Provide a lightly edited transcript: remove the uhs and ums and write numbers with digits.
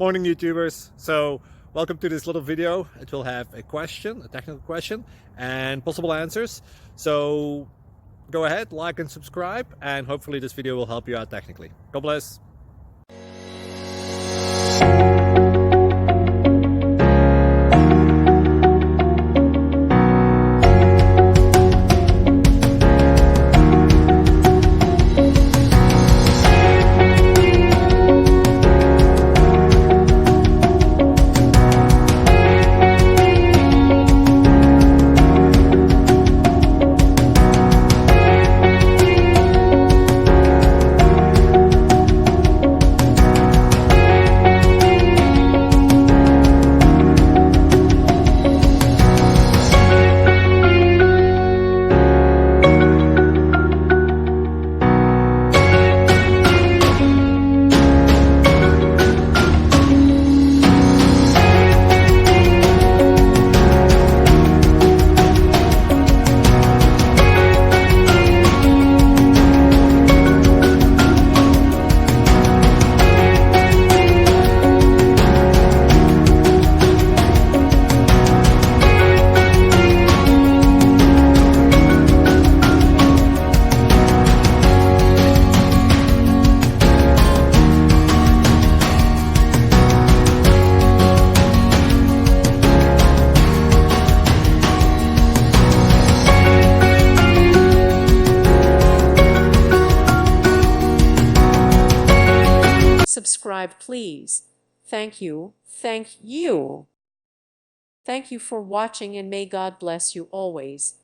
Morning YouTubers. So welcome to this little video. It will have a question, a technical question, and possible answers. So go ahead, like and subscribe, and hopefully this video will help you out technically. God bless. Subscribe, please. Thank you. Thank you. Thank you for watching, and may God bless you always.